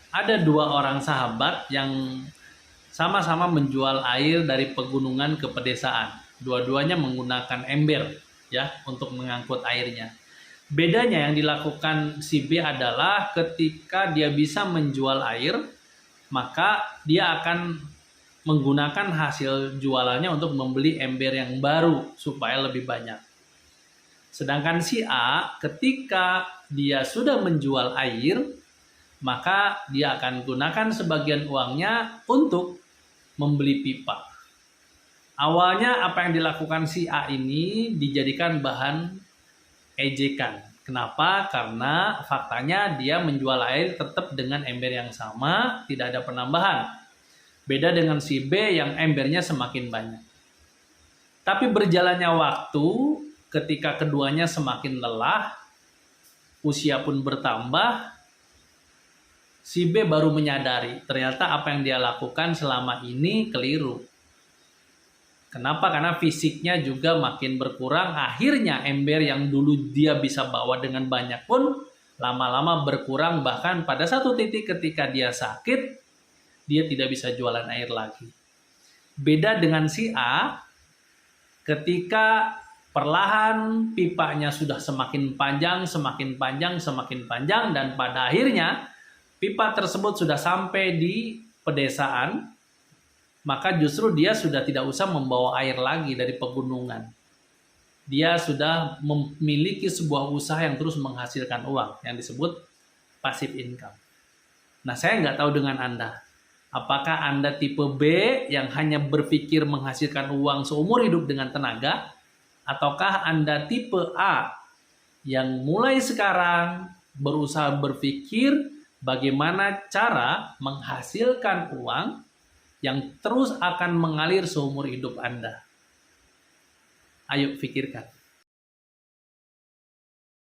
Ada dua orang sahabat yang sama-sama menjual air dari pegunungan ke pedesaan. Dua-duanya menggunakan ember ya untuk mengangkut airnya. Bedanya yang dilakukan si B adalah ketika dia bisa menjual air, maka dia akan menggunakan hasil jualannya untuk membeli ember yang baru supaya lebih banyak. Sedangkan si A ketika dia sudah menjual air, maka dia akan gunakan sebagian uangnya untuk membeli pipa. Awalnya apa yang dilakukan si A ini dijadikan bahan ejekan. Kenapa? Karena faktanya dia menjual air tetap dengan ember yang sama, tidak ada penambahan. Beda dengan si B yang embernya semakin banyak. Tapi berjalannya waktu, ketika keduanya semakin lelah, usia pun bertambah, si B baru menyadari ternyata apa yang dia lakukan selama ini keliru. Kenapa? Karena fisiknya juga makin berkurang. Akhirnya ember yang dulu dia bisa bawa dengan banyak pun lama-lama berkurang. Bahkan pada satu titik ketika dia sakit, dia tidak bisa jualan air lagi. Beda dengan si A, ketika perlahan pipanya sudah semakin panjang, semakin panjang, semakin panjang, dan pada akhirnya pipa tersebut sudah sampai di pedesaan, maka justru dia sudah tidak usah membawa air lagi dari pegunungan. Dia sudah memiliki sebuah usaha yang terus menghasilkan uang, yang disebut passive income. Nah, saya nggak tahu dengan Anda. Apakah Anda tipe B yang hanya berpikir menghasilkan uang seumur hidup dengan tenaga? Ataukah Anda tipe A yang mulai sekarang berusaha berpikir bagaimana cara menghasilkan uang yang terus akan mengalir seumur hidup Anda? Ayo pikirkan.